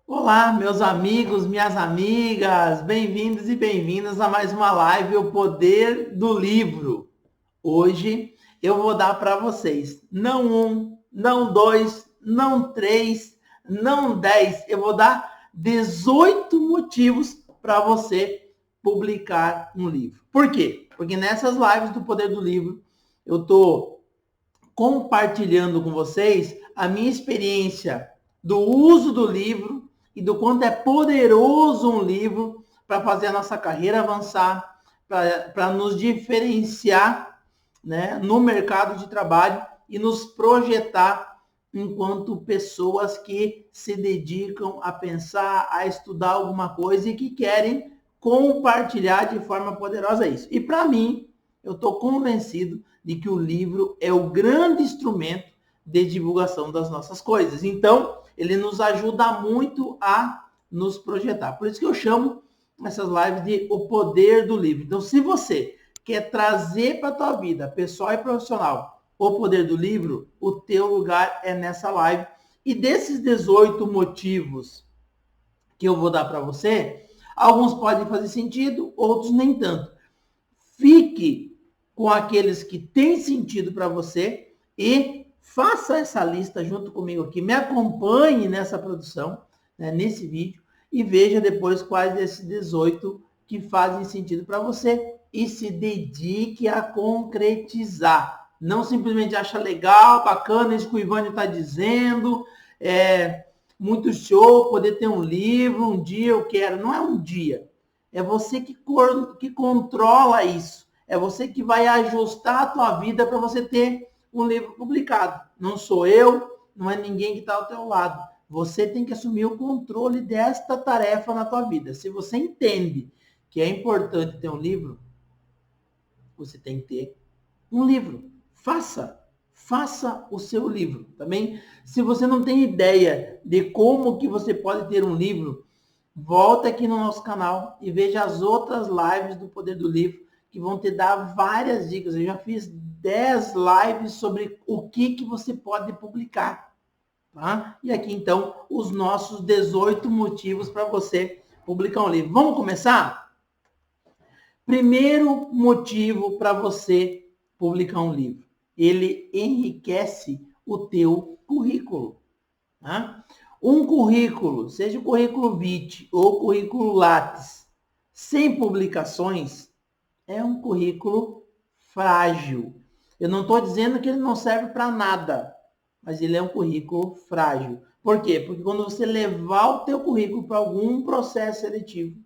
Olá, meus amigos, minhas amigas, bem-vindos e bem-vindas a mais uma live, O Poder do Livro. Hoje eu vou dar para vocês, não um, não dois, não três, não 10, eu vou dar 18 motivos para você publicar um livro. Por quê? Porque nessas lives do Poder do Livro, eu estou compartilhando com vocês a minha experiência do uso do livro e do quanto é poderoso um livro para fazer a nossa carreira avançar, para nos diferenciar, né, no mercado de trabalho e nos projetar enquanto pessoas que se dedicam a pensar, a estudar alguma coisa e que querem compartilhar de forma poderosa isso. E para mim, eu estou convencido de que o livro é o grande instrumento de divulgação das nossas coisas. Então, ele nos ajuda muito a nos projetar. Por isso que eu chamo essas lives de O Poder do Livro. Então, se você quer trazer para a tua vida, pessoal e profissional, o poder do livro, o teu lugar é nessa live. E desses 18 motivos que eu vou dar para você, alguns podem fazer sentido, outros nem tanto. Fique com aqueles que têm sentido para você e faça essa lista junto comigo aqui. Me acompanhe nessa produção, né, nesse vídeo, e veja depois quais desses 18 que fazem sentido para você e se dedique a concretizar. Não simplesmente acha legal, bacana isso que o Ivânio está dizendo, muito show, poder ter um livro, um dia eu quero. Não é um dia. É você que controla isso. É você que vai ajustar a tua vida para você ter um livro publicado. Não sou eu, não é ninguém que está ao teu lado. Você tem que assumir o controle desta tarefa na tua vida. Se você entende que é importante ter um livro, você tem que ter um livro. Faça o seu livro. Também, se você não tem ideia de como que você pode ter um livro, volta aqui no nosso canal e veja as outras lives do Poder do Livro, que vão te dar várias dicas. Eu já fiz 10 lives sobre o que você pode publicar. Tá? E aqui, então, os nossos 18 motivos para você publicar um livro. Vamos começar? Primeiro motivo para você publicar um livro. Ele enriquece o teu currículo. Tá? Um currículo, seja o currículo Vitae ou o currículo Lattes, sem publicações, é um currículo frágil. Eu não estou dizendo que ele não serve para nada, mas ele é um currículo frágil. Por quê? Porque quando você levar o teu currículo para algum processo seletivo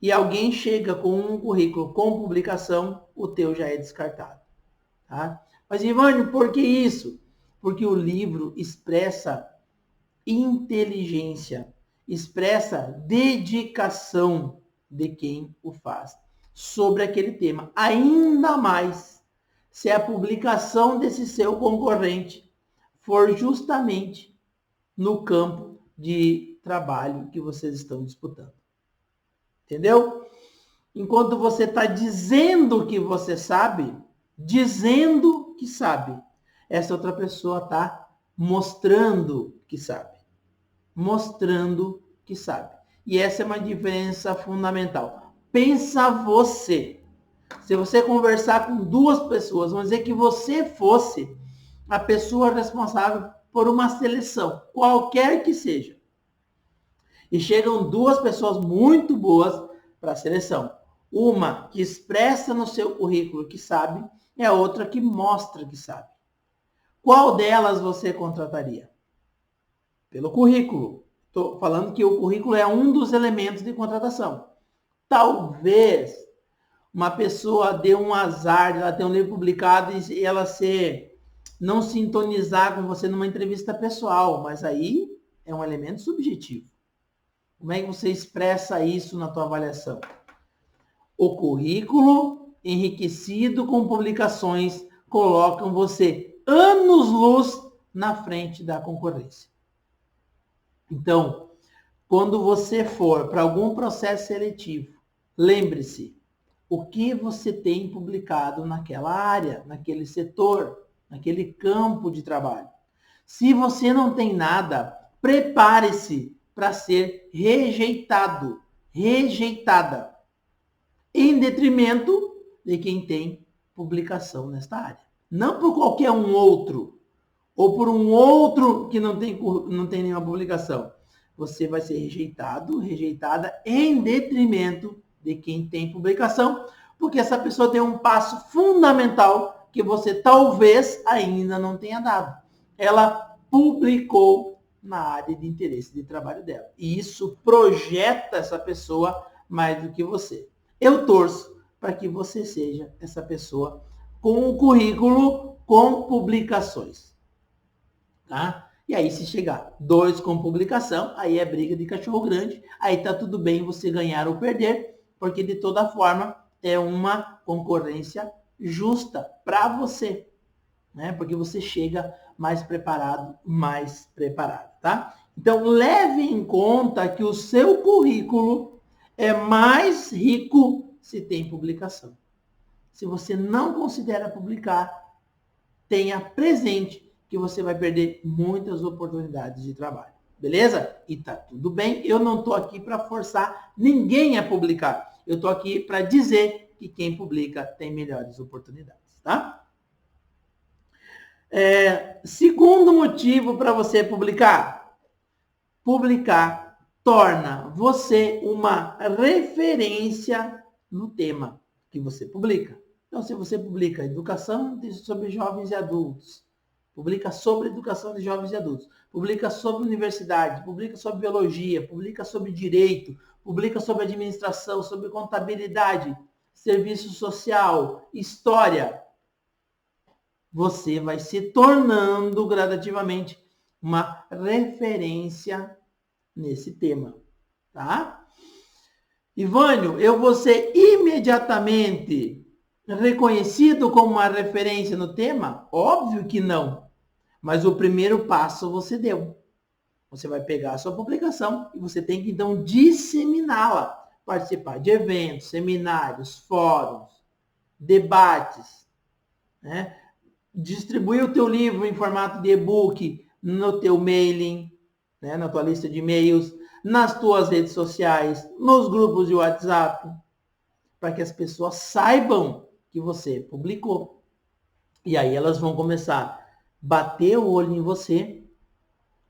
e alguém chega com um currículo com publicação, o teu já é descartado. Tá? Mas, Ivânio, por que isso? Porque o livro expressa inteligência, expressa dedicação de quem o faz sobre aquele tema. Ainda mais se a publicação desse seu concorrente for justamente no campo de trabalho que vocês estão disputando. Entendeu? Enquanto você está dizendo que você sabe, dizendo que sabe, essa outra pessoa está mostrando que sabe. Mostrando que sabe. E essa é uma diferença fundamental. Pensa você. Se você conversar com duas pessoas, vamos dizer que você fosse a pessoa responsável por uma seleção, qualquer que seja. E chegam duas pessoas muito boas para a seleção. Uma que expressa no seu currículo que sabe e a outra que mostra que sabe. Qual delas você contrataria? Pelo currículo. Estou falando que o currículo é um dos elementos de contratação. Talvez uma pessoa dê um azar de ela ter um livro publicado e ela não sintonizar com você numa entrevista pessoal, mas aí é um elemento subjetivo. Como é que você expressa isso na tua avaliação? O currículo enriquecido com publicações colocam você anos-luz na frente da concorrência. Então, quando você for para algum processo seletivo, lembre-se, o que você tem publicado naquela área, naquele setor, naquele campo de trabalho. Se você não tem nada, prepare-se para ser rejeitado, rejeitada, em detrimento de quem tem publicação nesta área. Não por qualquer um outro, ou por um outro que não tem nenhuma publicação. Você vai ser rejeitado, rejeitada, em detrimento de quem tem publicação, porque essa pessoa tem um passo fundamental que você talvez ainda não tenha dado. Ela publicou na área de interesse de trabalho dela. E isso projeta essa pessoa mais do que você. Eu torço para que você seja essa pessoa com o currículo com publicações. Tá? E aí, se chegar 2 com publicação, aí é briga de cachorro grande, aí tá tudo bem você ganhar ou perder, porque de toda forma é uma concorrência justa para você, né? Porque você chega mais preparado, tá? Então, leve em conta que o seu currículo é mais rico se tem publicação. Se você não considera publicar, tenha presente que você vai perder muitas oportunidades de trabalho. Beleza? E tá tudo bem. Eu não estou aqui para forçar ninguém a publicar. Eu estou aqui para dizer que quem publica tem melhores oportunidades, tá? Segundo motivo para você publicar. Publicar torna você uma referência no tema que você publica. Então, se você publica educação sobre jovens e adultos, publica sobre educação de jovens e adultos, publica sobre universidade, publica sobre biologia, publica sobre direito, publica sobre administração, sobre contabilidade, serviço social, história, você vai se tornando gradativamente uma referência nesse tema, tá? Ivânio, eu vou ser imediatamente reconhecido como uma referência no tema? Óbvio que não. Mas o primeiro passo você deu. Você vai pegar a sua publicação e você tem que, então, disseminá-la. Participar de eventos, seminários, fóruns, debates, né? Distribuir o teu livro em formato de e-book no teu mailing, né? Na tua lista de e-mails, nas tuas redes sociais, nos grupos de WhatsApp, para que as pessoas saibam que você publicou. E aí elas vão começar a bater o olho em você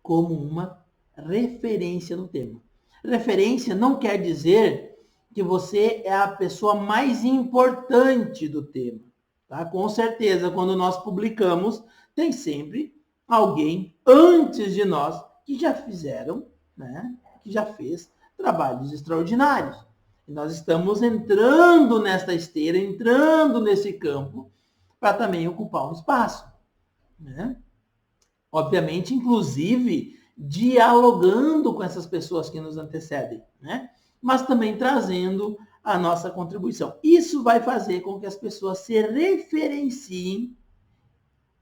como uma referência no tema. Referência não quer dizer que você é a pessoa mais importante do tema. Tá? Com certeza, quando nós publicamos, tem sempre alguém antes de nós que já fizeram, né? Que já fez trabalhos extraordinários. E nós estamos entrando nesta esteira, entrando nesse campo, para também ocupar um espaço, né? Obviamente, inclusive, dialogando com essas pessoas que nos antecedem, né? Mas também trazendo a nossa contribuição. Isso vai fazer com que as pessoas se referenciem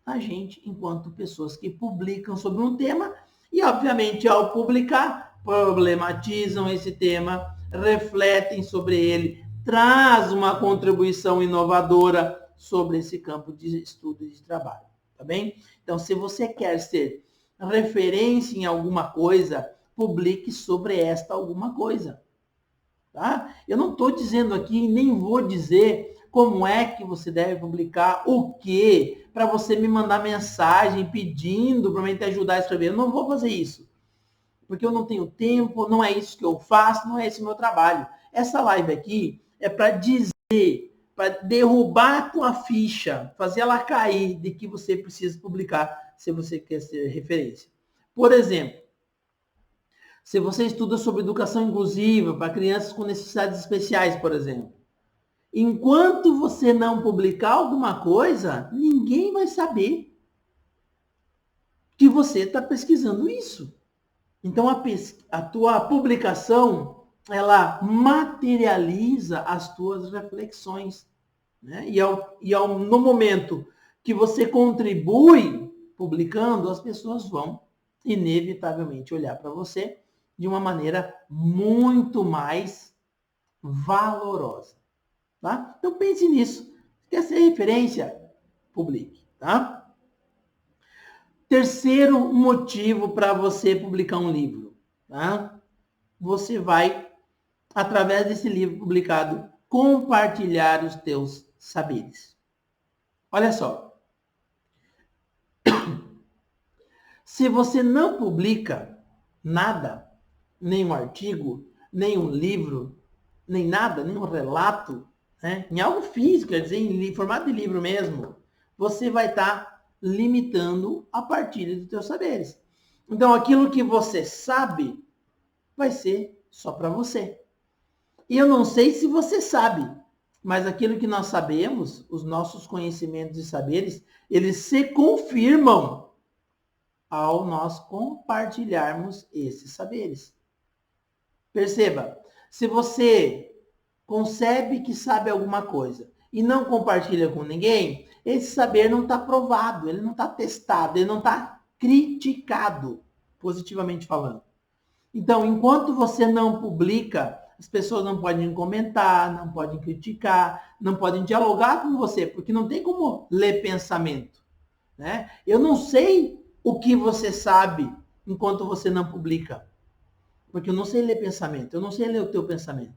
a gente enquanto pessoas que publicam sobre um tema e, obviamente, ao publicar, problematizam esse tema, refletem sobre ele, traz uma contribuição inovadora sobre esse campo de estudo e de trabalho, tá bem? Então, se você quer ser referência em alguma coisa, publique sobre esta alguma coisa, tá? Eu não estou dizendo aqui, nem vou dizer como é que você deve publicar, o quê, para você me mandar mensagem pedindo para mim te ajudar a escrever. Eu não vou fazer isso, porque eu não tenho tempo, não é isso que eu faço, não é esse o meu trabalho. Essa live aqui é para dizer, para derrubar a tua ficha, fazer ela cair de que você precisa publicar se você quer ser referência. Por exemplo, se você estuda sobre educação inclusiva para crianças com necessidades especiais, por exemplo, enquanto você não publicar alguma coisa, ninguém vai saber que você está pesquisando isso. Então, a tua publicação, ela materializa as tuas reflexões, né? No momento que você contribui publicando, as pessoas vão inevitavelmente olhar para você de uma maneira muito mais valorosa, tá? Então pense nisso. Quer ser referência? Publique, tá? Terceiro motivo para você publicar um livro, tá? você vai, através desse livro publicado, compartilhar os teus saberes. Olha só. Se você não publica nada, nenhum artigo, nenhum livro, nem nada, nenhum relato, né, em algo físico, quer dizer, em formato de livro mesmo, você vai estar limitando a partilha dos teus saberes. Então, aquilo que você sabe vai ser só para você. E eu não sei se você sabe, mas aquilo que nós sabemos, os nossos conhecimentos e saberes, eles se confirmam ao nós compartilharmos esses saberes. Perceba, se você concebe que sabe alguma coisa e não compartilha com ninguém, esse saber não está provado, ele não está testado, ele não está criticado, positivamente falando. Então, enquanto você não publica, as pessoas não podem comentar, não podem criticar, não podem dialogar com você, porque não tem como ler pensamento, né? Eu não sei o que você sabe enquanto você não publica, porque eu não sei ler pensamento, eu não sei ler o teu pensamento.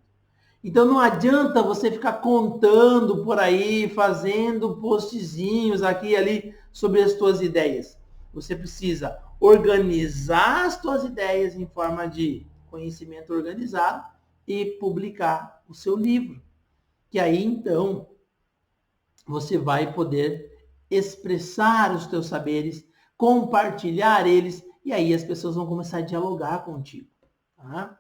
Então não adianta você ficar contando por aí, fazendo postzinhos aqui e ali sobre as tuas ideias. Você precisa organizar as tuas ideias em forma de conhecimento organizado e publicar o seu livro. Que aí então você vai poder expressar os teus saberes, compartilhar eles e aí as pessoas vão começar a dialogar contigo. Tá?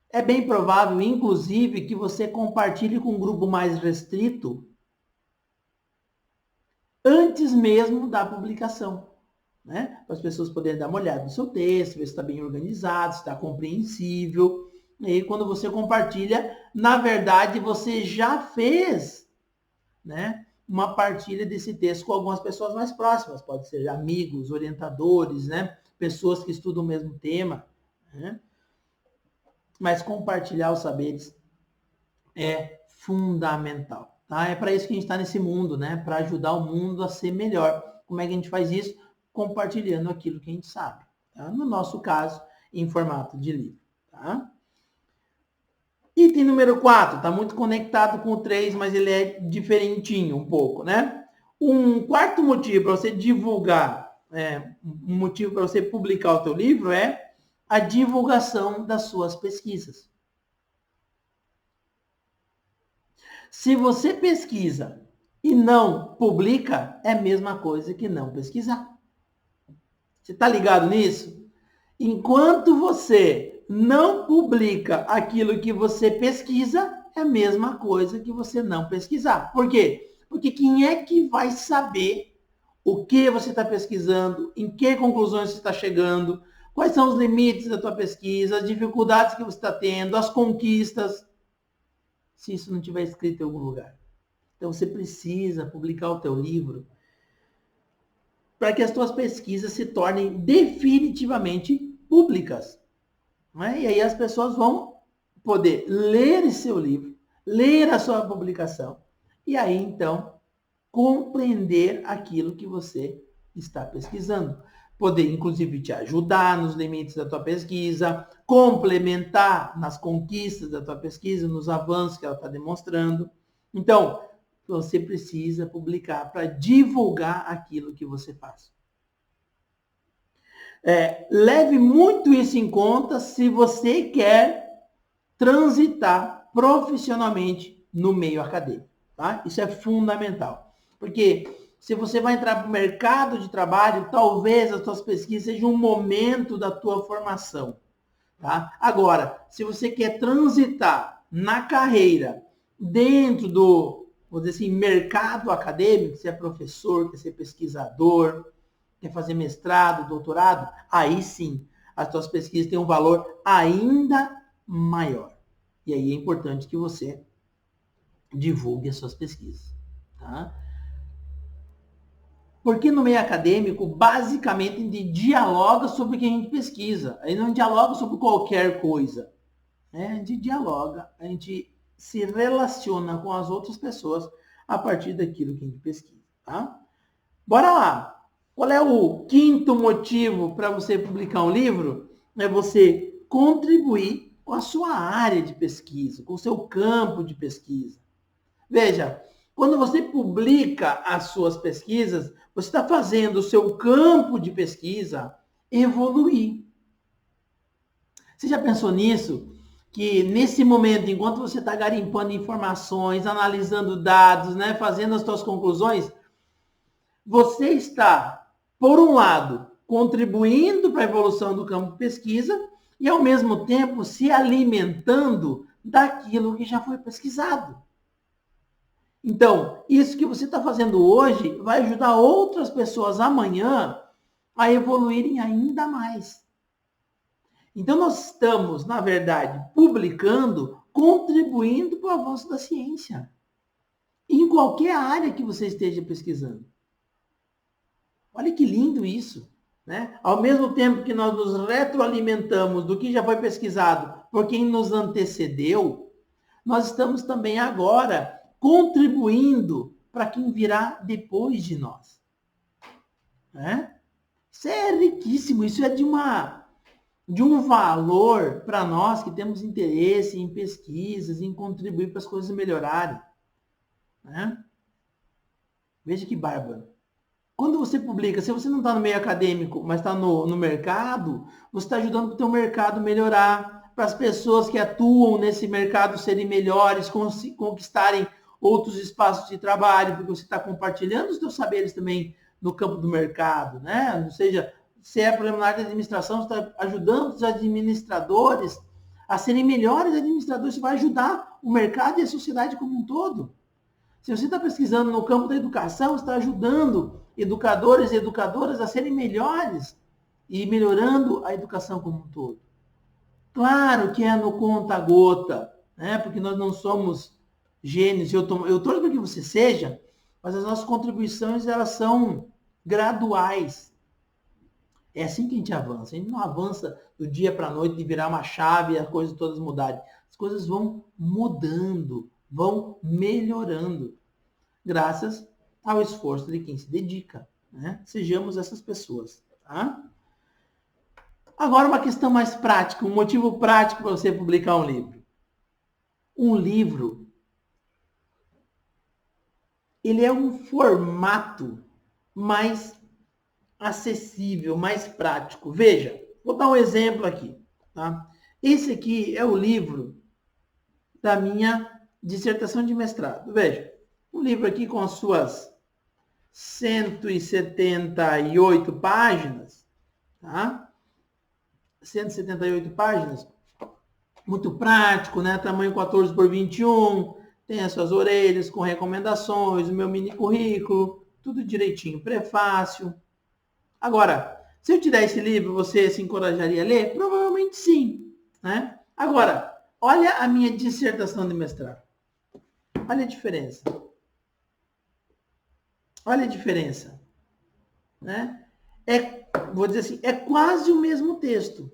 É bem provável, inclusive, que você compartilhe com um grupo mais restrito antes mesmo da publicação, né? Para as pessoas poderem dar uma olhada no seu texto, ver se está bem organizado, se está compreensível. E aí, quando você compartilha, na verdade, você já fez, né, uma partilha desse texto com algumas pessoas mais próximas. Pode ser amigos, orientadores, né? Pessoas que estudam o mesmo tema, né? Mas compartilhar os saberes é fundamental, tá? É para isso que a gente está nesse mundo, né? Para ajudar o mundo a ser melhor. Como é que a gente faz isso? Compartilhando aquilo que a gente sabe, tá? No nosso caso, em formato de livro, tá? Item número 4, está muito conectado com o 3, mas ele é diferentinho um pouco, né? Um quarto motivo para você divulgar, um motivo para você publicar o teu livro é a divulgação das suas pesquisas. Se você pesquisa e não publica, é a mesma coisa que não pesquisar. Você está ligado nisso? Enquanto você não publica aquilo que você pesquisa, é a mesma coisa que você não pesquisar. Por quê? Porque quem é que vai saber o que você está pesquisando, em que conclusões você está chegando, quais são os limites da tua pesquisa, as dificuldades que você está tendo, as conquistas, se isso não tiver escrito em algum lugar. Então você precisa publicar o teu livro para que as tuas pesquisas se tornem definitivamente públicas. Né? E aí as pessoas vão poder ler esse seu livro, ler a sua publicação, e aí então compreender aquilo que você está pesquisando. Poder, inclusive, te ajudar nos limites da tua pesquisa, complementar nas conquistas da tua pesquisa, nos avanços que ela está demonstrando. Então, você precisa publicar para divulgar aquilo que você faz. Leve muito isso em conta se você quer transitar profissionalmente no meio acadêmico. Tá? Isso é fundamental. Porque se você vai entrar para o mercado de trabalho, talvez as suas pesquisas sejam um momento da tua formação. Tá? Agora, se você quer transitar na carreira dentro do, vou dizer assim, mercado acadêmico, se é professor, quer ser pesquisador, quer fazer mestrado, doutorado, aí sim, as tuas pesquisas têm um valor ainda maior. E aí é importante que você divulgue as suas pesquisas. Tá? Porque no meio acadêmico, basicamente, a gente dialoga sobre o que a gente pesquisa. A gente não dialoga sobre qualquer coisa. Né? A gente dialoga, a gente se relaciona com as outras pessoas a partir daquilo que a gente pesquisa. Tá? Bora lá! Qual é o quinto motivo para você publicar um livro? É você contribuir com a sua área de pesquisa, com o seu campo de pesquisa. Veja, quando você publica as suas pesquisas, você está fazendo o seu campo de pesquisa evoluir. Você já pensou nisso? Que nesse momento, enquanto você está garimpando informações, analisando dados, né, fazendo as suas conclusões, você está, por um lado, contribuindo para a evolução do campo de pesquisa e, ao mesmo tempo, se alimentando daquilo que já foi pesquisado. Então, isso que você está fazendo hoje vai ajudar outras pessoas amanhã a evoluírem ainda mais. Então, nós estamos, na verdade, publicando, contribuindo para o avanço da ciência. Em qualquer área que você esteja pesquisando. Olha que lindo isso, né? Ao mesmo tempo que nós nos retroalimentamos do que já foi pesquisado por quem nos antecedeu, nós estamos também agora contribuindo para quem virá depois de nós. Né? Isso é riquíssimo, isso é de um valor para nós que temos interesse em pesquisas, em contribuir para as coisas melhorarem. Né? Veja que bárbaro. Quando você publica, se você não está no meio acadêmico, mas está no mercado, você está ajudando para o teu mercado melhorar, para as pessoas que atuam nesse mercado serem melhores, conquistarem outros espaços de trabalho, porque você está compartilhando os teus saberes também no campo do mercado, né? Ou seja, se é problema na área de administração, você está ajudando os administradores a serem melhores administradores, você vai ajudar o mercado e a sociedade como um todo. Se você está pesquisando no campo da educação, você está ajudando educadores e educadoras a serem melhores e melhorando a educação como um todo. Claro que é no conta-gota, né? Porque nós não somos gênios. Eu torço para que você seja, mas as nossas contribuições elas são graduais. É assim que a gente avança. A gente não avança do dia para a noite de virar uma chave e as coisas todas mudarem. As coisas vão mudando, vão melhorando, graças ao esforço de quem se dedica. Né? Sejamos essas pessoas. Tá? Agora uma questão mais prática, um motivo prático para você publicar um livro. Um livro, ele é um formato mais acessível, mais prático. Veja, vou dar um exemplo aqui. Tá? Esse aqui é o livro da minha dissertação de mestrado. Veja, um livro aqui com as suas 178 páginas, tá? 178 páginas, muito prático, né? Tamanho 14 por 21, tem as suas orelhas com recomendações, o meu mini currículo, tudo direitinho, prefácio. Agora, se eu te der esse livro, você se encorajaria a ler? Provavelmente sim, né? Agora, olha a minha dissertação de mestrado. Olha a diferença. Olha a diferença. Né? Vou dizer assim, é quase o mesmo texto.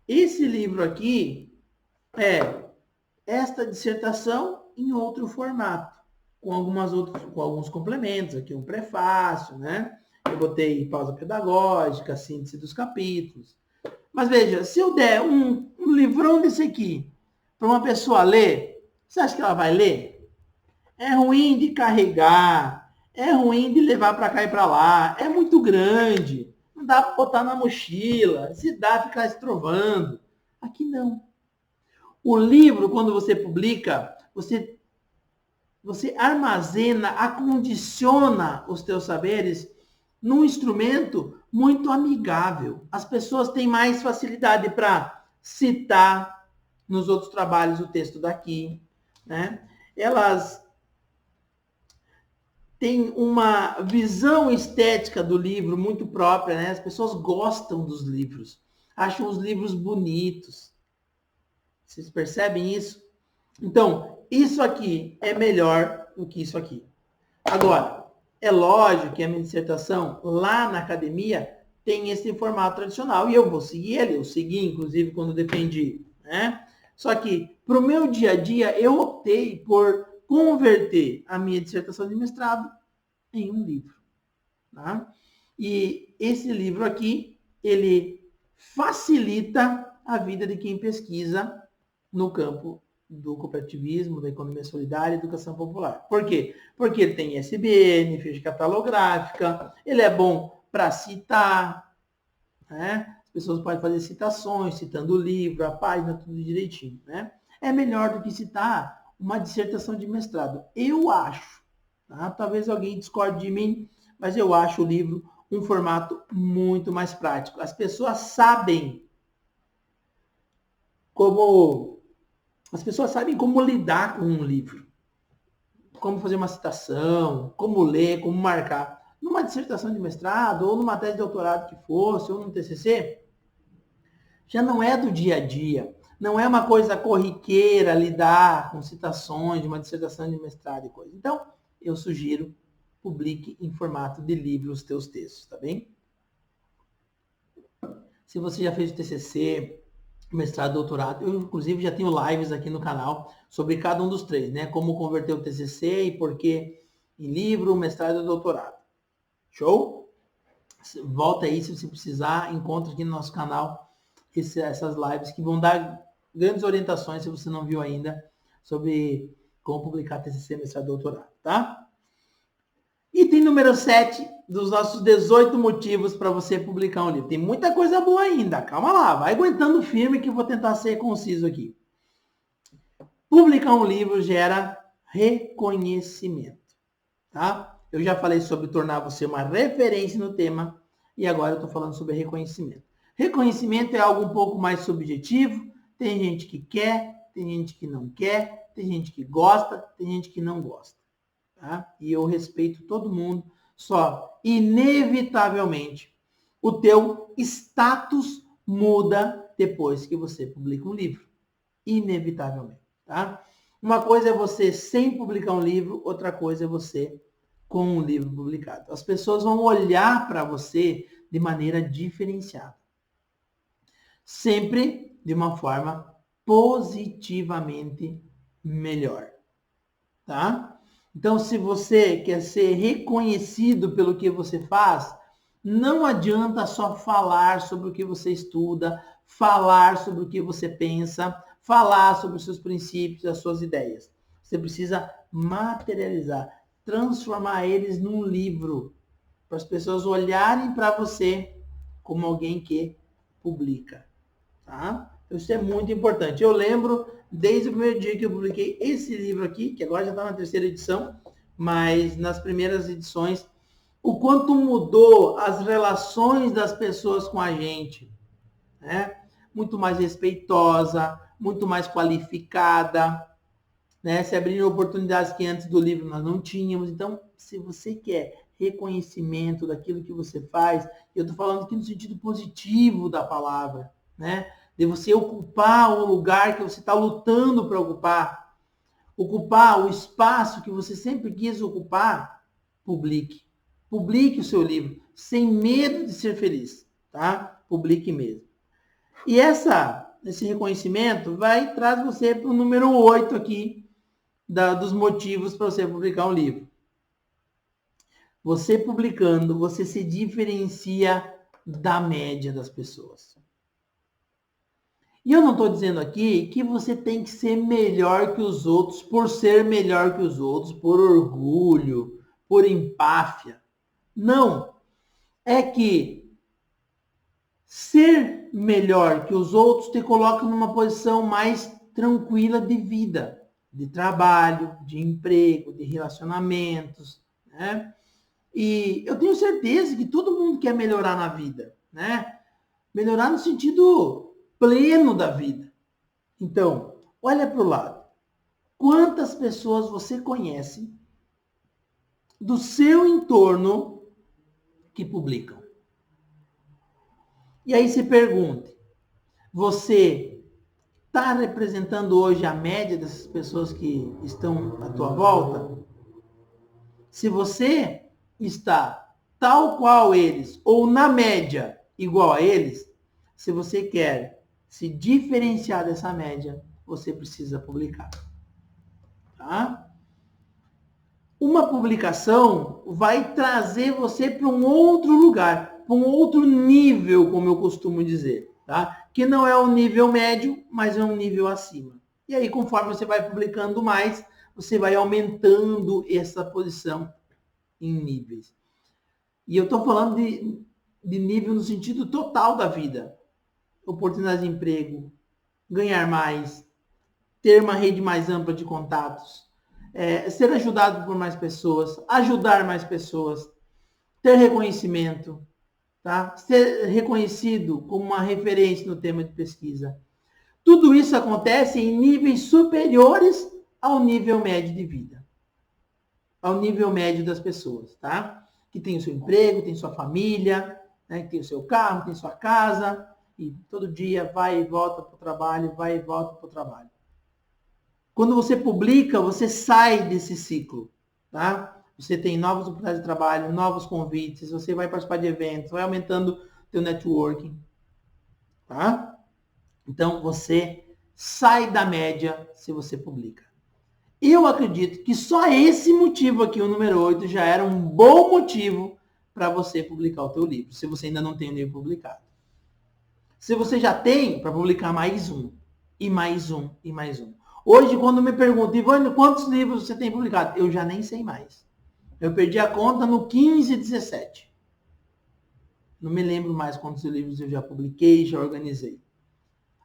Esse livro aqui é esta dissertação em outro formato, com alguns complementos, aqui um prefácio, né? Eu botei pausa pedagógica, síntese dos capítulos. Mas veja, se eu der um livrão desse aqui para uma pessoa ler, você acha que ela vai ler? É ruim de carregar, é ruim de levar para cá e para lá, é muito grande, não dá para botar na mochila, se dá ficar estrovando. Aqui não. O livro, quando você publica, você armazena, acondiciona os teus saberes num instrumento muito amigável. As pessoas têm mais facilidade para citar nos outros trabalhos o texto daqui, né? Elas têm uma visão estética do livro muito própria, né? As pessoas gostam dos livros, acham os livros bonitos. Vocês percebem isso? Então, isso aqui é melhor do que isso aqui. Agora, é lógico que a minha dissertação lá na academia tem esse formato tradicional e eu vou seguir ele. Eu segui, inclusive, quando defendi. Né? Só que, para o meu dia a dia, eu optei por converter a minha dissertação de mestrado em um livro. Tá? E esse livro aqui, ele facilita a vida de quem pesquisa no campo do cooperativismo, da economia solidária e educação popular. Por quê? Porque ele tem ISBN, ficha catalográfica, ele é bom para citar, né? As pessoas podem fazer citações, citando o livro, a página, tudo direitinho, né? É melhor do que citar uma dissertação de mestrado. Eu acho, tá? Talvez alguém discorde de mim, mas eu acho o livro um formato muito mais prático. As pessoas sabem como lidar com um livro, como fazer uma citação, como ler, como marcar. Numa dissertação de mestrado, ou numa tese de doutorado que fosse, ou num TCC, já não é do dia a dia. Não é uma coisa corriqueira lidar com citações de uma dissertação de mestrado e coisa. Então, eu sugiro, publique em formato de livro os teus textos, tá bem? Se você já fez o TCC, mestrado, doutorado, eu inclusive já tenho lives aqui no canal sobre cada um dos três, né? Como converter o TCC e por que em livro, mestrado e doutorado. Show? Volta aí se você precisar, encontra aqui no nosso canal essas lives que vão dar grandes orientações, se você não viu ainda, sobre como publicar TCC, mestrado e doutorado, tá? Item número 7 dos nossos 18 motivos para você publicar um livro. Tem muita coisa boa ainda, calma lá, vai aguentando firme que eu vou tentar ser conciso aqui. Publicar um livro gera reconhecimento, tá? Eu já falei sobre tornar você uma referência no tema e agora eu estou falando sobre reconhecimento. Reconhecimento é algo um pouco mais subjetivo, tem gente que quer, tem gente que não quer, tem gente que gosta, tem gente que não gosta. Tá? E eu respeito todo mundo, só inevitavelmente o teu status muda depois que você publica um livro. Inevitavelmente. Tá? Uma coisa é você sem publicar um livro, outra coisa é você com um livro publicado. As pessoas vão olhar para você de maneira diferenciada. Sempre de uma forma positivamente melhor. Tá? Então, se você quer ser reconhecido pelo que você faz, não adianta só falar sobre o que você estuda, falar sobre o que você pensa, falar sobre os seus princípios, as suas ideias. Você precisa materializar, transformar eles num livro, para as pessoas olharem para você como alguém que publica. Tá? Isso é muito importante. Eu lembro, desde o primeiro dia que eu publiquei esse livro aqui, que agora já está na terceira edição, mas nas primeiras edições, o quanto mudou as relações das pessoas com a gente. Né? Muito mais respeitosa, muito mais qualificada, né? Se abriram oportunidades que antes do livro nós não tínhamos. Então, se você quer reconhecimento daquilo que você faz, eu estou falando aqui no sentido positivo da palavra, né? De você ocupar o lugar que você está lutando para ocupar o espaço que você sempre quis ocupar, publique. Publique o seu livro, sem medo de ser feliz, tá? Publique mesmo. E esse reconhecimento traz você para o número 8 aqui, dos motivos para você publicar um livro. Você publicando, você se diferencia da média das pessoas. E eu não estou dizendo aqui que você tem que ser melhor que os outros por ser melhor que os outros, por orgulho, por empáfia. Não. É que ser melhor que os outros te coloca numa posição mais tranquila de vida, de trabalho, de emprego, de relacionamentos, né? E eu tenho certeza que todo mundo quer melhorar na vida, né? Melhorar no sentido pleno da vida. Então, olha para o lado. Quantas pessoas você conhece do seu entorno que publicam? E aí se pergunte, você está representando hoje a média dessas pessoas que estão à tua volta? Se você está tal qual eles, ou na média igual a eles, se você quer se diferenciar dessa média, você precisa publicar. Tá? Uma publicação vai trazer você para um outro lugar, para um outro nível, como eu costumo dizer. Tá? que não é um nível médio, mas é um nível acima. E aí, conforme você vai publicando mais, você vai aumentando essa posição em níveis. E eu estou falando de nível no sentido total da vida. Oportunidade de emprego, ganhar mais, ter uma rede mais ampla de contatos, ser ajudado por mais pessoas, ajudar mais pessoas, ter reconhecimento, tá? Ser reconhecido como uma referência no tema de pesquisa. Tudo isso acontece em níveis superiores ao nível médio de vida, ao nível médio das pessoas, tá? Que tem o seu emprego, tem sua família, né? Que tem o seu carro, tem sua casa, e todo dia vai e volta para o trabalho, vai e volta para o trabalho. Quando você publica, você sai desse ciclo, tá? Você tem novas oportunidades de trabalho, novos convites, você vai participar de eventos, vai aumentando teu networking, tá? Então, você sai da média se você publica. Eu acredito que só esse motivo aqui, o número 8, já era um bom motivo para você publicar o teu livro, se você ainda não tem o livro publicado. Se você já tem, para publicar mais um, e mais um, e mais um. Hoje, quando me perguntam, Ivone, quantos livros você tem publicado? Eu já nem sei mais. Eu perdi a conta no 15, 17. Não me lembro mais quantos livros eu já publiquei, já organizei.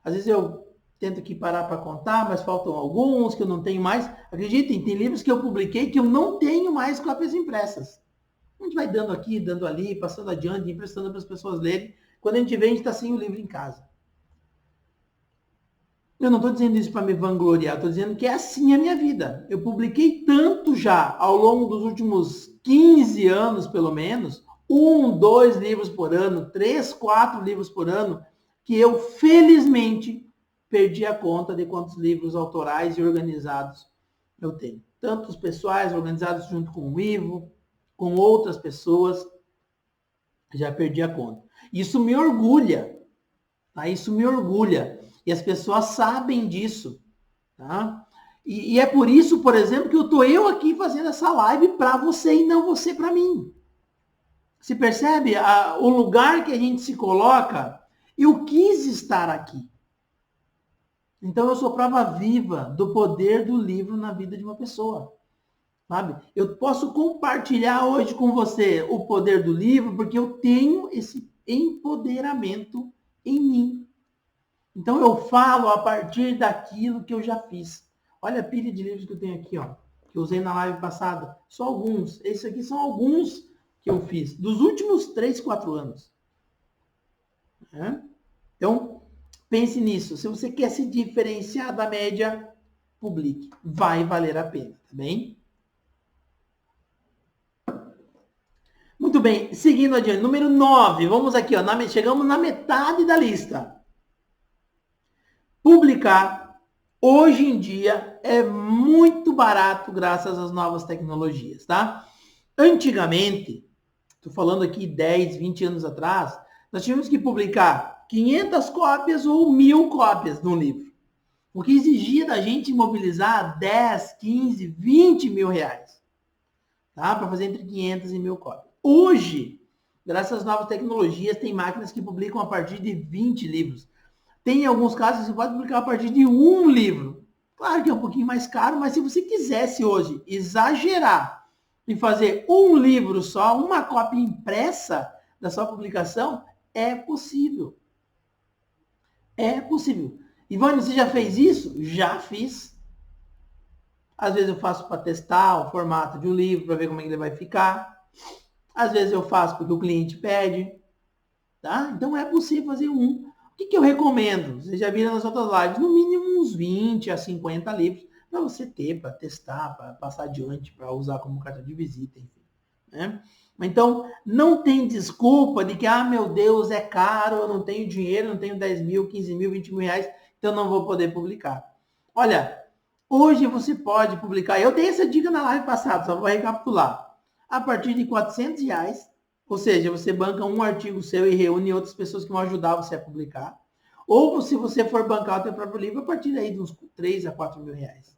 Às vezes eu tento aqui parar para contar, mas faltam alguns que eu não tenho mais. Acreditem, tem livros que eu publiquei que eu não tenho mais cópias impressas. A gente vai dando aqui, dando ali, passando adiante, emprestando para as pessoas lerem. Quando a gente vê, a gente está sem o livro em casa. Eu não estou dizendo isso para me vangloriar, estou dizendo que é assim a minha vida. Eu publiquei tanto já ao longo dos últimos 15 anos, pelo menos, 1, 2 livros por ano, 3, 4 livros por ano, que eu, felizmente, perdi a conta de quantos livros autorais e organizados eu tenho. Tanto os pessoais, organizados junto com o Ivo, com outras pessoas, já perdi a conta. Isso me orgulha, tá? Isso me orgulha. E as pessoas sabem disso, tá? E é por isso, por exemplo, que eu aqui fazendo essa live para você e não você para mim. Se percebe o lugar que a gente se coloca? Eu quis estar aqui. Então eu sou prova viva do poder do livro na vida de uma pessoa. Sabe? Eu posso compartilhar hoje com você o poder do livro porque eu tenho esse empoderamento em mim. Então eu falo a partir daquilo que eu já fiz. Olha a pilha de livros que eu tenho aqui, ó, que eu usei na live passada. Só alguns. Esses aqui são alguns que eu fiz dos últimos 3, 4 anos. Então, pense nisso. Se você quer se diferenciar da média, publique. Vai valer a pena, tá bem? Muito bem, seguindo adiante. Número 9. Vamos aqui, ó. Chegamos na metade da lista. Publicar, hoje em dia, é muito barato graças às novas tecnologias, tá? Antigamente, estou falando aqui 10, 20 anos atrás, nós tínhamos que publicar 500 cópias ou 1.000 cópias de um livro. O que exigia da gente mobilizar 10, 15, 20 mil reais, tá? Para fazer entre 500 e 1.000 cópias. Hoje, graças às novas tecnologias, tem máquinas que publicam a partir de 20 livros. Tem alguns casos que você pode publicar a partir de um livro. Claro que é um pouquinho mais caro, mas se você quisesse hoje exagerar e fazer um livro só, uma cópia impressa da sua publicação, é possível. É possível. Ivone, você já fez isso? Já fiz. Às vezes eu faço para testar o formato de um livro, para ver como é que ele vai ficar. Às vezes eu faço porque o cliente pede. Tá? Então é possível fazer um. O que eu recomendo? Vocês já viram nas outras lives, no mínimo uns 20 a 50 livros para você ter, para testar, para passar adiante, para usar como carta de visita, enfim. Né? Então, não tem desculpa de que, meu Deus, é caro, eu não tenho dinheiro, não tenho 10 mil, 15 mil, 20 mil reais, então não vou poder publicar. Olha, hoje você pode publicar, eu dei essa dica na live passada, só vou recapitular. A partir de 400 reais, ou seja, você banca um artigo seu e reúne outras pessoas que vão ajudar você a publicar. Ou se você for bancar o seu próprio livro, a partir daí de uns 3 a 4 mil reais.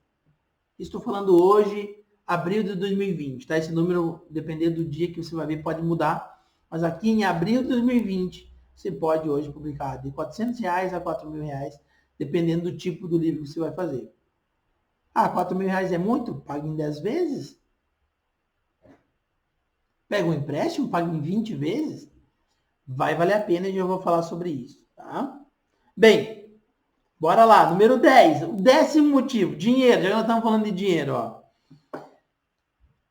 Estou falando hoje, abril de 2020, tá? Esse número, dependendo do dia que você vai ver, pode mudar. Mas aqui em abril de 2020, você pode hoje publicar de R$400 a R$4.000, dependendo do tipo do livro que você vai fazer. Ah, R$4.000 é muito? Paga em 10 vezes. Pega um empréstimo, paga em 20 vezes. Vai valer a pena e eu vou falar sobre isso, tá? Bem, bora lá. Número 10. O 10º motivo, dinheiro. Já nós estamos falando de dinheiro, ó.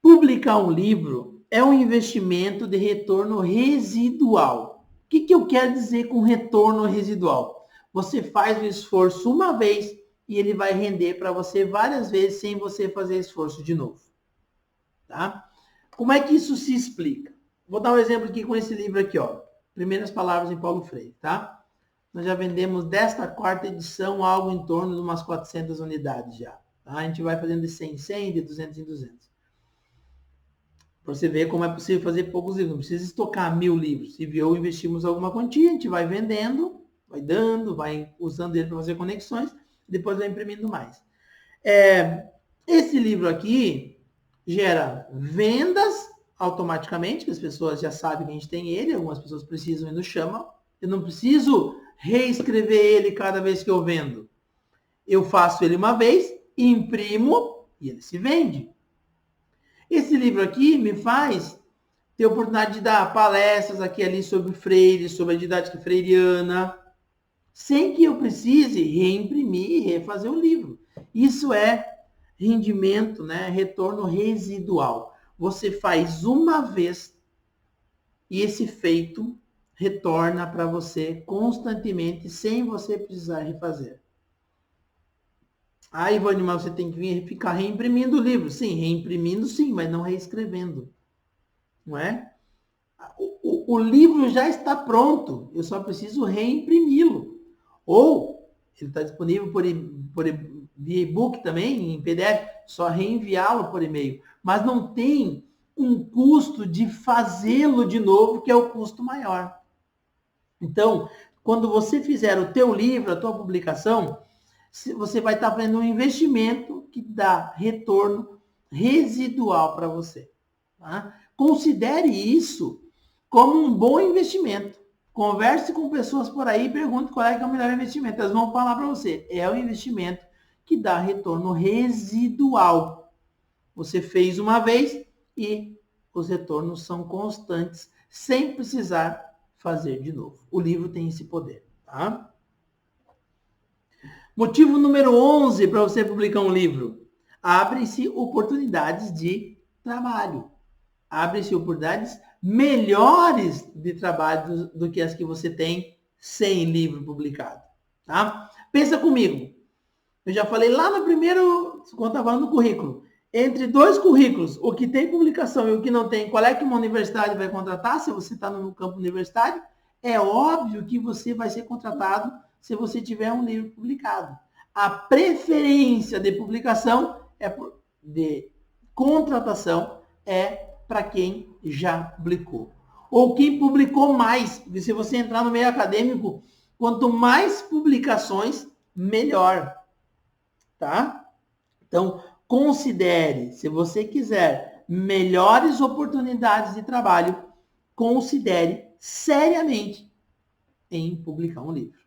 Publicar um livro é um investimento de retorno residual. O que eu quero dizer com retorno residual? Você faz o esforço uma vez e ele vai render para você várias vezes sem você fazer esforço de novo. Tá? Como é que isso se explica? Vou dar um exemplo aqui com esse livro aqui, ó. Primeiras Palavras em Paulo Freire, tá? Nós já vendemos desta 4ª edição algo em torno de umas 400 unidades já. Tá? A gente vai fazendo de 100 em 100, de 200 em 200. Para você ver como é possível fazer poucos livros. Não precisa estocar 1000 livros. Se viu, investimos alguma quantia, a gente vai vendendo, vai dando, vai usando ele para fazer conexões, depois vai imprimindo mais. Esse livro aqui gera vendas automaticamente, que as pessoas já sabem que a gente tem ele, algumas pessoas precisam e nos chamam. Eu não preciso reescrever ele cada vez que eu vendo. Eu faço ele uma vez, imprimo e ele se vende. Esse livro aqui me faz ter a oportunidade de dar palestras aqui e ali sobre Freire, sobre a didática freiriana, sem que eu precise reimprimir e refazer o livro. Isso é rendimento, né? Retorno residual. Você faz uma vez e esse feito retorna para você constantemente, sem você precisar refazer. Ah, Ivone, mas você tem que ficar reimprimindo o livro. Sim, reimprimindo sim, mas não reescrevendo. Não é? O livro já está pronto, eu só preciso reimprimi-lo. Ou ele está disponível via e-book também, em PDF, só reenviá-lo por e-mail. Mas não tem um custo de fazê-lo de novo, que é o custo maior. Então, quando você fizer o teu livro, a tua publicação, você vai estar fazendo um investimento que dá retorno residual para você. Tá? Considere isso como um bom investimento. Converse com pessoas por aí e pergunte qual é que é o melhor investimento. Elas vão falar para você. É o investimento que dá retorno residual. Você fez uma vez e os retornos são constantes, sem precisar fazer de novo. O livro tem esse poder. Tá? Motivo número 11 para você publicar um livro. Abrem-se oportunidades de trabalho. Abrem-se oportunidades melhores de trabalho do que as que você tem sem livro publicado. Tá? Pensa comigo. Eu já falei lá no primeiro, quando estava falando do currículo. Entre 2 currículos, o que tem publicação e o que não tem, qual é que uma universidade vai contratar se você está no campo universitário? É óbvio que você vai ser contratado se você tiver um livro publicado. A preferência de publicação de contratação é para quem já publicou. Ou quem publicou mais. Porque se você entrar no meio acadêmico, quanto mais publicações, melhor. Tá? Então, considere, se você quiser melhores oportunidades de trabalho, considere seriamente em publicar um livro.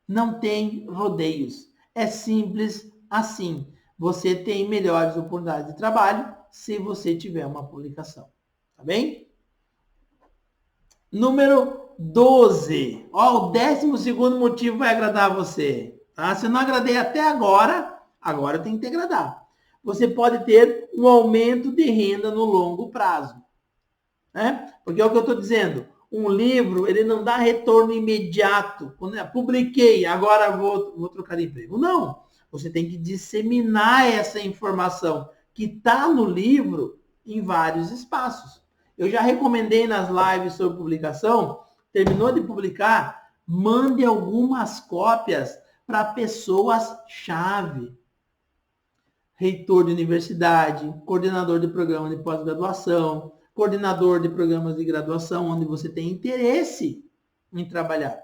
Não tem rodeios. É simples assim. Você tem melhores oportunidades de trabalho se você tiver uma publicação. Tá bem? Número 12. Ó, o 12º motivo vai agradar você. Tá? Se eu não agradei até agora, agora tem que te agradar. Você pode ter um aumento de renda no longo prazo. Né? Porque é o que eu estou dizendo. Um livro, ele não dá retorno imediato. Quando eu publiquei, agora vou trocar de emprego. Não. Você tem que disseminar essa informação que está no livro em vários espaços. Eu já recomendei nas lives sobre publicação, terminou de publicar, mande algumas cópias para pessoas-chave. Reitor de universidade, coordenador de programa de pós-graduação, coordenador de programas de graduação, onde você tem interesse em trabalhar.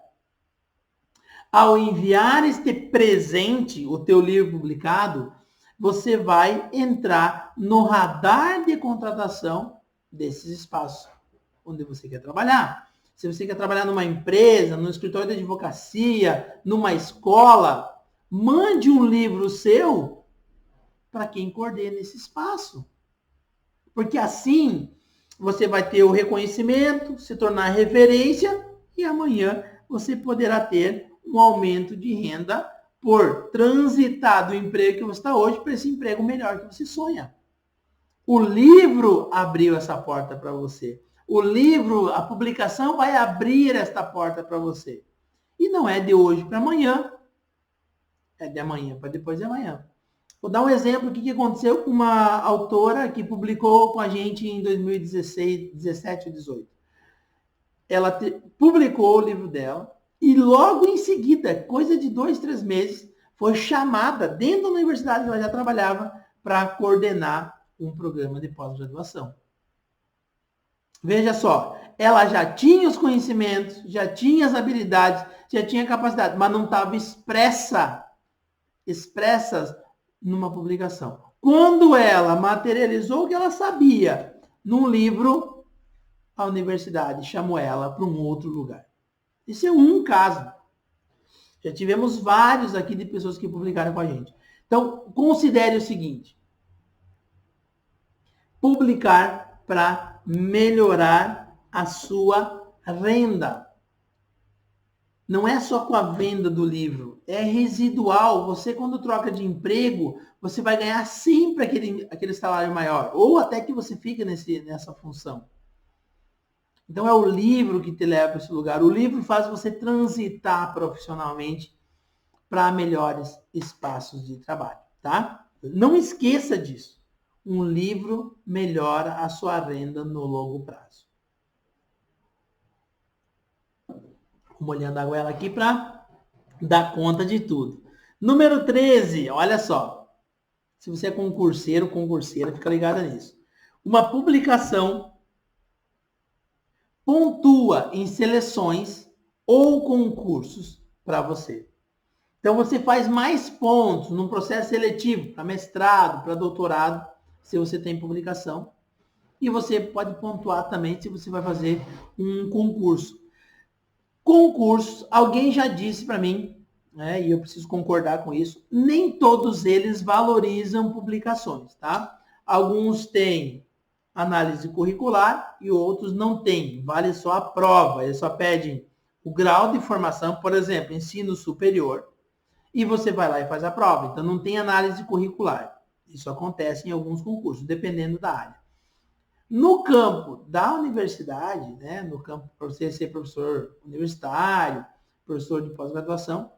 Ao enviar este presente, o teu livro publicado, você vai entrar no radar de contratação desses espaços onde você quer trabalhar. se você quer trabalhar numa empresa, no escritório de advocacia, numa escola, mande um livro seu para quem coordena esse espaço. Porque assim você vai ter o reconhecimento, se tornar referência e amanhã você poderá ter um aumento de renda por transitar do emprego que você está hoje para esse emprego melhor que você sonha. O livro abriu essa porta para você. O livro, a publicação vai abrir esta porta para você. E não é de hoje para amanhã, é de amanhã para depois de amanhã. Vou dar um exemplo do que aconteceu com uma autora que publicou com a gente em 2016, 17 ou 18. Ela publicou o livro dela e logo em seguida, coisa de 2, 3 meses, foi chamada dentro da universidade que ela já trabalhava para coordenar um programa de pós-graduação. Veja só, ela já tinha os conhecimentos, já tinha as habilidades, já tinha a capacidade, mas não estava expressas numa publicação. Quando ela materializou o que ela sabia num livro, a universidade chamou ela para um outro lugar. Isso é um caso. Já tivemos vários aqui de pessoas que publicaram com a gente. Então, considere o seguinte. Publicar para melhorar a sua renda. Não é só com a venda do livro, é residual. Você, quando troca de emprego, você vai ganhar sempre aquele salário maior, ou até que você fica nessa função. Então, é o livro que te leva para esse lugar. O livro faz você transitar profissionalmente para melhores espaços de trabalho, tá? Não esqueça disso. Um livro melhora a sua renda no longo prazo. Molhando a goela aqui para dar conta de tudo. Número 13, olha só. Se você é concurseiro, concurseira, fica ligada nisso. Uma publicação pontua em seleções ou concursos para você. Então, você faz mais pontos num processo seletivo para mestrado, para doutorado, se você tem publicação. E você pode pontuar também se você vai fazer um concurso. Concursos, alguém já disse para mim, né, e eu preciso concordar com isso, nem todos eles valorizam publicações, tá? Alguns têm análise curricular e outros não têm, vale só a prova, eles só pedem o grau de formação, por exemplo, ensino superior, e você vai lá e faz a prova, então não tem análise curricular. Isso acontece em alguns concursos, dependendo da área. No campo da universidade, né, no campo para você ser professor universitário, professor de pós-graduação,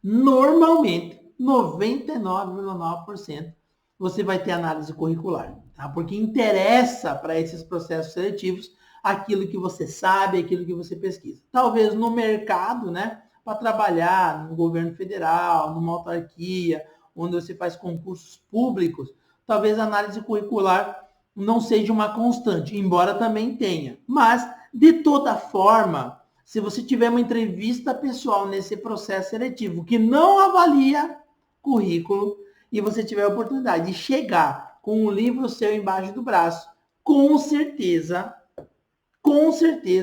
normalmente, 99,9%, você vai ter análise curricular, tá? Porque interessa para esses processos seletivos aquilo que você sabe, aquilo que você pesquisa. Talvez no mercado, né, para trabalhar no governo federal, numa autarquia, onde você faz concursos públicos, talvez a análise curricular não seja uma constante, embora também tenha. Mas, de toda forma, se você tiver uma entrevista pessoal nesse processo seletivo que não avalia currículo e você tiver a oportunidade de chegar com um livro seu embaixo do braço, com certeza,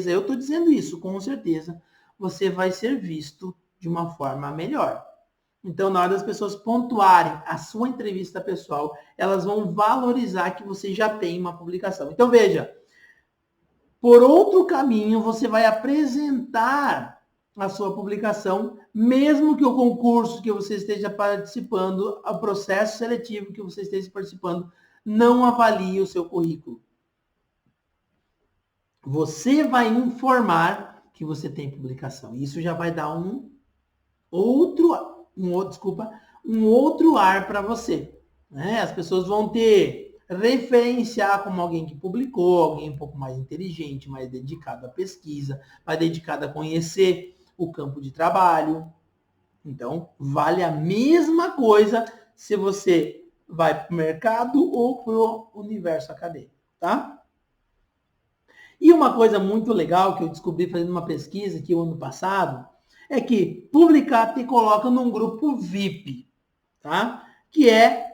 eu estou dizendo isso, com certeza, você vai ser visto de uma forma melhor. Então, na hora das pessoas pontuarem a sua entrevista pessoal, elas vão valorizar que você já tem uma publicação. Então, veja, por outro caminho, você vai apresentar a sua publicação, mesmo que o concurso que você esteja participando, o processo seletivo que você esteja participando, não avalie o seu currículo. Você vai informar que você tem publicação. Isso já vai dar um outro ar para você. Né? As pessoas vão referenciar como alguém que publicou, alguém um pouco mais inteligente, mais dedicado à pesquisa, mais dedicado a conhecer o campo de trabalho. Então, vale a mesma coisa se você vai para o mercado ou para o universo acadêmico, tá? E uma coisa muito legal que eu descobri fazendo uma pesquisa aqui o ano passado, é que publicar te coloca num grupo VIP, tá? Que é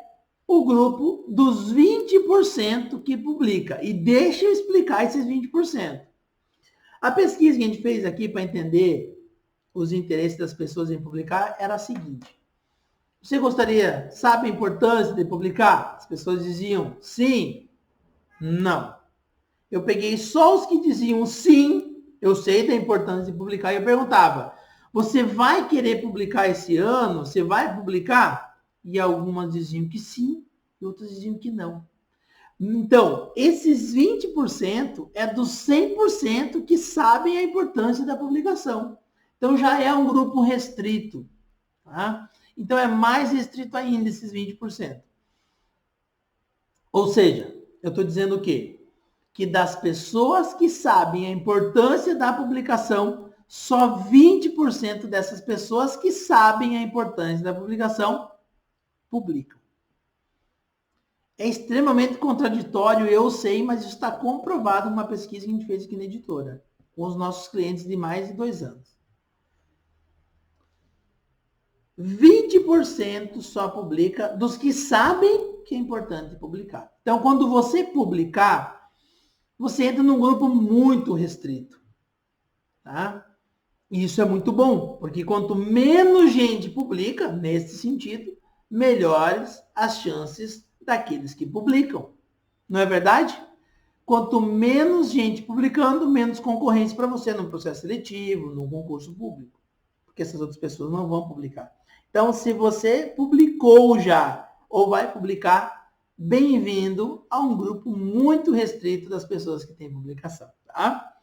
o grupo dos 20% que publica. E deixa eu explicar esses 20%. A pesquisa que a gente fez aqui para entender os interesses das pessoas em publicar era a seguinte. Você gostaria, sabe a importância de publicar? As pessoas diziam sim, não. Eu peguei só os que diziam sim, eu sei da importância de publicar, e eu perguntava, você vai querer publicar esse ano? Você vai publicar? E algumas diziam que sim, e outras diziam que não. Então, esses 20% é dos 100% que sabem a importância da publicação. Então, já é um grupo restrito. Tá? Então, é mais restrito ainda esses 20%. Ou seja, eu estou dizendo o quê? Que das pessoas que sabem a importância da publicação, só 20% dessas pessoas que sabem a importância da publicação publicam. É extremamente contraditório, eu sei, mas isso está comprovado numa pesquisa que a gente fez aqui na editora, com os nossos clientes de mais de 2 anos. 20% só publica dos que sabem que é importante publicar. Então, quando você publicar, você entra num grupo muito restrito. Tá? E isso é muito bom, porque quanto menos gente publica, nesse sentido, melhores as chances daqueles que publicam. Não é verdade? Quanto menos gente publicando, menos concorrência para você no processo seletivo, no concurso público. Porque essas outras pessoas não vão publicar. Então, se você publicou já ou vai publicar, bem-vindo a um grupo muito restrito das pessoas que têm publicação. Tá?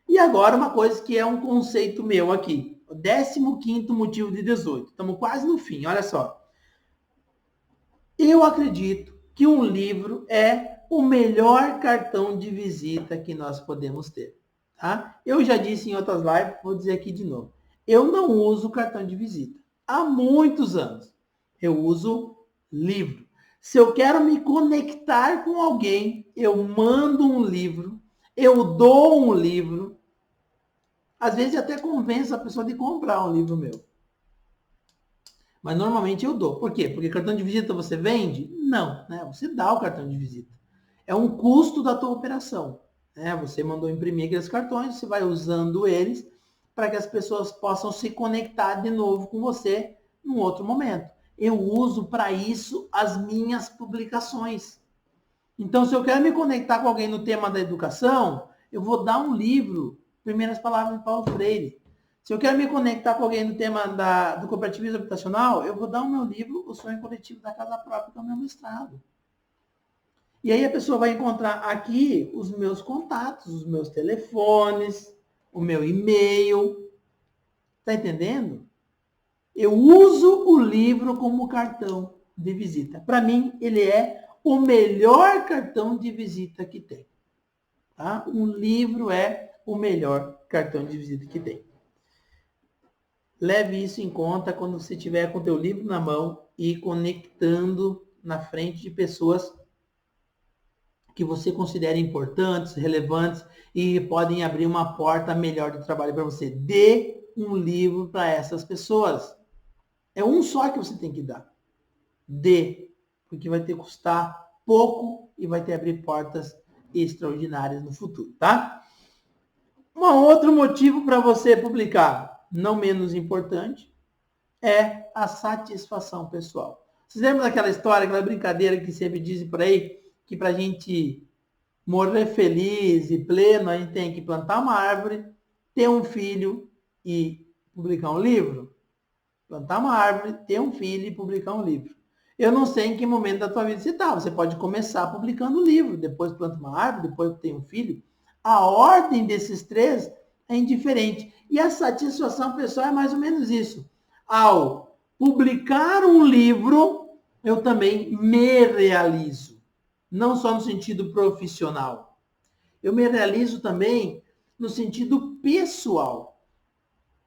E agora uma coisa que é um conceito meu aqui. O 15º motivo de 18. Estamos quase no fim, olha só. Eu acredito que um livro é o melhor cartão de visita que nós podemos ter. Tá? Eu já disse em outras lives, vou dizer aqui de novo. Eu não uso cartão de visita. Há muitos anos. Eu uso livro. Se eu quero me conectar com alguém, eu mando um livro, eu dou um livro. Às vezes até convenço a pessoa de comprar um livro meu. Mas normalmente eu dou. Por quê? Porque cartão de visita você vende? Não, né? Você dá o cartão de visita. É um custo da tua operação. Né? Você mandou imprimir aqueles cartões, você vai usando eles para que as pessoas possam se conectar de novo com você num outro momento. Eu uso para isso as minhas publicações. Então, se eu quero me conectar com alguém no tema da educação, eu vou dar um livro, Primeiras Palavras de Paulo Freire. Se eu quero me conectar com alguém no tema do cooperativismo habitacional, eu vou dar o meu livro, O Sonho Coletivo da Casa Própria, que é o meu mestrado. E aí a pessoa vai encontrar aqui os meus contatos, os meus telefones, o meu e-mail. Está entendendo? Eu uso o livro como cartão de visita. Para mim, ele é o melhor cartão de visita que tem. Tá? Um livro é o melhor cartão de visita que tem. Leve isso em conta quando você estiver com o teu livro na mão e conectando na frente de pessoas que você considera importantes, relevantes e podem abrir uma porta melhor de trabalho para você. Dê um livro para essas pessoas. É um só que você tem que dar. Dê, porque vai ter que custar pouco e vai ter que abrir portas extraordinárias no futuro, tá? Um outro motivo para você publicar, não menos importante, é a satisfação pessoal. Vocês lembram daquela história, aquela brincadeira que sempre dizem por aí, que para a gente morrer feliz e pleno, a gente tem que plantar uma árvore, ter um filho e publicar um livro? Plantar uma árvore, ter um filho e publicar um livro. Eu não sei em que momento da tua vida você está. Você pode começar publicando um livro, depois planta uma árvore, depois tem um filho. A ordem desses três é indiferente. E a satisfação pessoal é mais ou menos isso. Ao publicar um livro, eu também me realizo. Não só no sentido profissional. Eu me realizo também no sentido pessoal.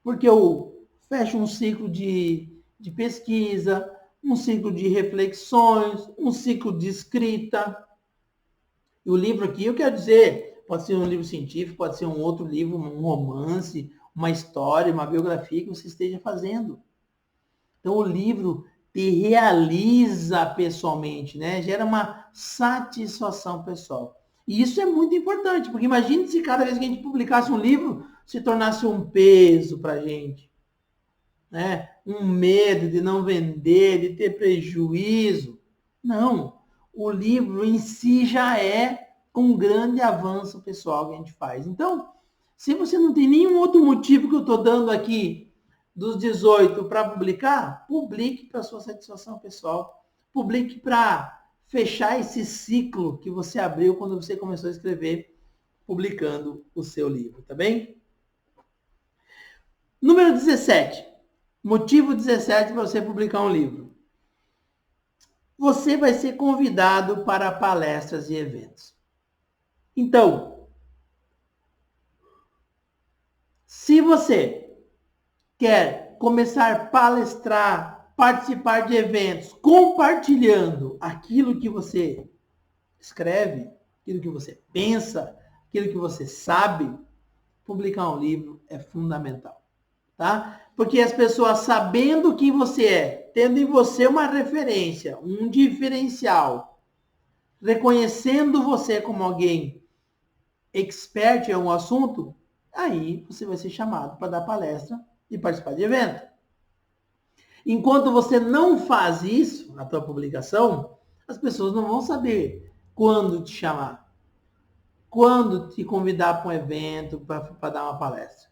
Porque eu fecho um ciclo de pesquisa, um ciclo de reflexões, um ciclo de escrita. E o livro aqui, eu quero dizer, pode ser um livro científico, pode ser um outro livro, um romance, uma história, uma biografia que você esteja fazendo. Então, o livro te realiza pessoalmente, né? Gera uma satisfação pessoal. E isso é muito importante, porque imagine se cada vez que a gente publicasse um livro se tornasse um peso para a gente, né? Um medo de não vender, de ter prejuízo. Não, o livro em si já é um grande avanço pessoal que a gente faz. Então, se você não tem nenhum outro motivo que eu estou dando aqui dos 18 para publicar, publique para sua satisfação pessoal. Publique para fechar esse ciclo que você abriu quando você começou a escrever, publicando o seu livro, tá bem? Número 17. Motivo 17 para você publicar um livro. Você vai ser convidado para palestras e eventos. Então, se você quer começar a palestrar, participar de eventos, compartilhando aquilo que você escreve, aquilo que você pensa, aquilo que você sabe, publicar um livro é fundamental, tá? Porque as pessoas sabendo quem você é, tendo em você uma referência, um diferencial, reconhecendo você como alguém expert em algum assunto, aí você vai ser chamado para dar palestra e participar de evento. Enquanto você não faz isso na tua publicação, as pessoas não vão saber quando te chamar, quando te convidar para um evento, para dar uma palestra.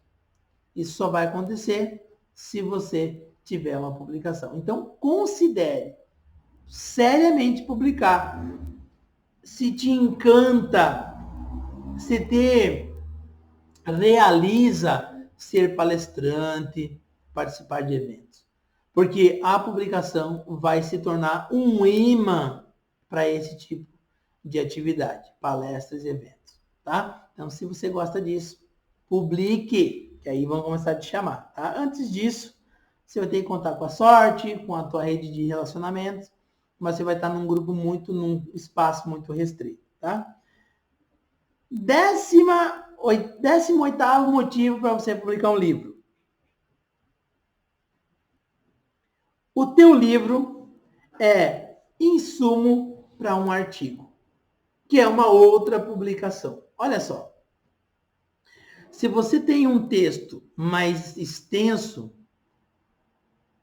Isso só vai acontecer se você tiver uma publicação. Então, considere seriamente publicar. Se te encanta, se te realiza ser palestrante, participar de eventos. Porque a publicação vai se tornar um imã para esse tipo de atividade, palestras e eventos, tá? Então, se você gosta disso, publique, que aí vão começar a te chamar, tá? Antes disso, você vai ter que contar com a sorte, com a tua rede de relacionamentos, mas você vai estar num num espaço muito restrito, tá? 18º motivo para você publicar um livro. O teu livro é insumo para um artigo, que é uma outra publicação. Olha só. Se você tem um texto mais extenso,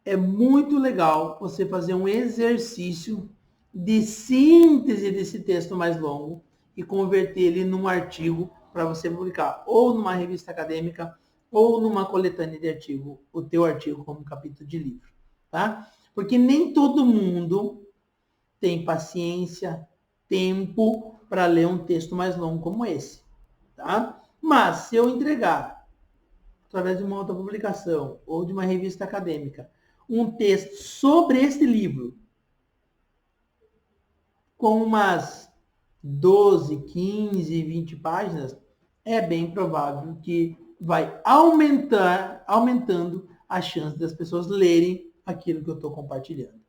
é muito legal você fazer um exercício de síntese desse texto mais longo e converter ele num artigo para você publicar, ou numa revista acadêmica, ou numa coletânea de artigo, o teu artigo como capítulo de livro, tá? Porque nem todo mundo tem paciência, tempo para ler um texto mais longo como esse, tá? Mas se eu entregar, através de uma outra publicação ou de uma revista acadêmica, um texto sobre esse livro, com umas 12, 15, 20 páginas, é bem provável que vai aumentando a chance das pessoas lerem aquilo que eu estou compartilhando.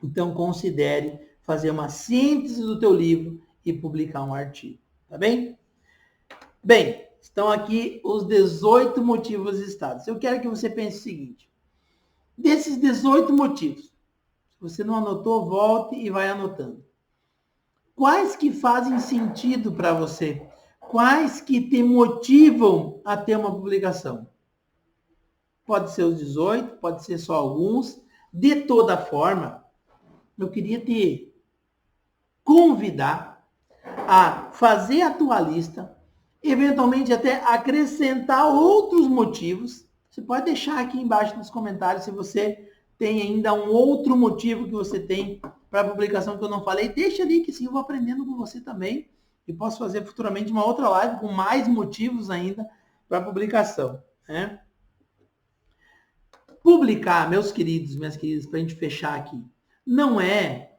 Então, considere fazer uma síntese do teu livro e publicar um artigo, tá bem? Bem, estão aqui os 18 motivos listados. Eu quero que você pense o seguinte. Desses 18 motivos, se você não anotou, volte e vai anotando. Quais que fazem sentido para você? Quais que te motivam a ter uma publicação? Pode ser os 18, pode ser só alguns. De toda forma, eu queria te convidar a fazer a tua lista, eventualmente até acrescentar outros motivos. Você pode deixar aqui embaixo nos comentários se você tem ainda um outro motivo que você tem para a publicação que eu não falei. Deixa ali que sim, eu vou aprendendo com você também. E posso fazer futuramente uma outra live com mais motivos ainda para a publicação, né? Publicar, meus queridos, minhas queridas, para a gente fechar aqui, não é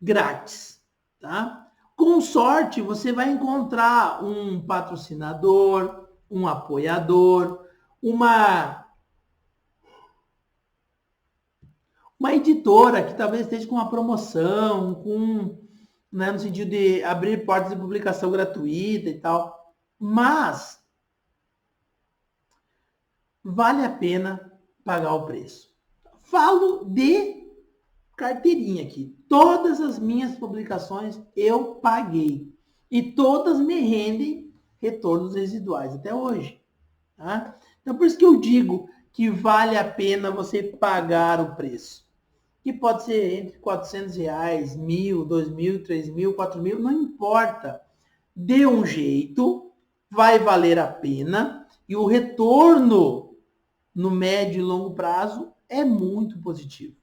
grátis, tá? Com sorte, você vai encontrar um patrocinador, um apoiador, uma editora que talvez esteja com uma promoção, né, no sentido de abrir portas de publicação gratuita e tal. Mas vale a pena pagar o preço. Falo de carteirinha aqui. Todas as minhas publicações eu paguei. E todas me rendem retornos residuais até hoje. Tá? Então, por isso que eu digo que vale a pena você pagar o preço. Que pode ser entre R$ 400, 1.000, 2.000, 3.000, 4.000, não importa. Dê um jeito, vai valer a pena e o retorno no médio e longo prazo é muito positivo,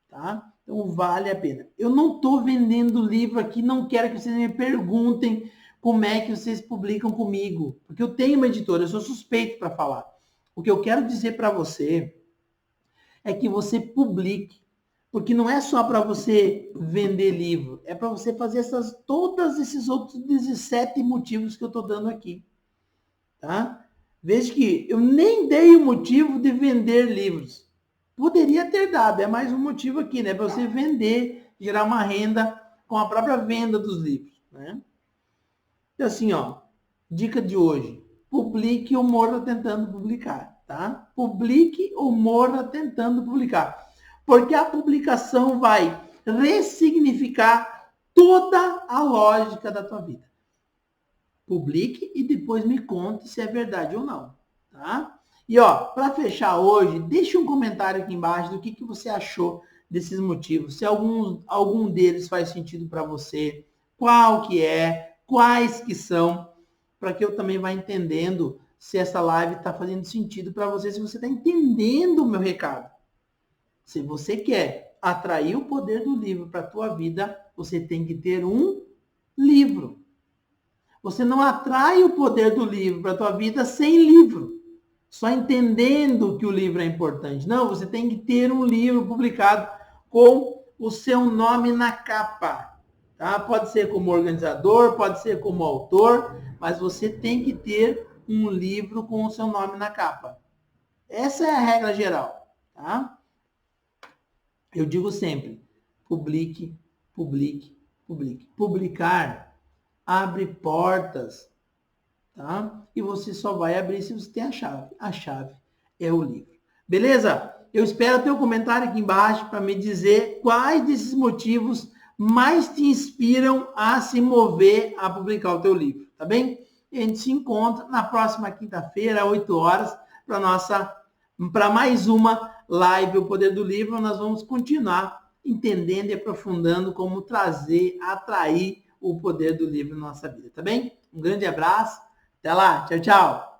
tá? Então vale a pena. Eu não estou vendendo livro aqui, não quero que vocês me perguntem como é que vocês publicam comigo, porque eu tenho uma editora, eu sou suspeito para falar. O que eu quero dizer para você é que você publique, porque não é só para você vender livro, é para você fazer todos esses outros 17 motivos que eu estou dando aqui, tá? Veja que eu nem dei o motivo de vender livros. Poderia ter dado, é mais um motivo aqui, né? Para você vender, gerar uma renda com a própria venda dos livros, né? Então, assim, ó, dica de hoje. Publique ou morra tentando publicar, tá? Publique ou morra tentando publicar. Porque a publicação vai ressignificar toda a lógica da tua vida. Publique e depois me conte se é verdade ou não, tá? E ó, para fechar hoje, deixe um comentário aqui embaixo do que você achou desses motivos, se algum deles faz sentido para você, qual que é, quais que são, para que eu também vá entendendo se essa live está fazendo sentido para você, se você está entendendo o meu recado. Se você quer atrair o poder do livro para a tua vida, você tem que ter um livro. Você não atrai o poder do livro para a tua vida sem livro. Só entendendo que o livro é importante. Não, você tem que ter um livro publicado com o seu nome na capa. Tá? Pode ser como organizador, pode ser como autor, mas você tem que ter um livro com o seu nome na capa. Essa é a regra geral. Tá? Eu digo sempre, publique, publique, publique. Publicar abre portas, tá? E você só vai abrir se você tem a chave. A chave é o livro. Beleza? Eu espero teu comentário aqui embaixo para me dizer quais desses motivos mais te inspiram a se mover a publicar o teu livro, tá bem? E a gente se encontra na próxima quinta-feira, às 8 horas, para mais uma live O Poder do Livro. Nós vamos continuar entendendo e aprofundando como atrair o poder do livro na nossa vida, tá bem? Um grande abraço, até lá, tchau, tchau!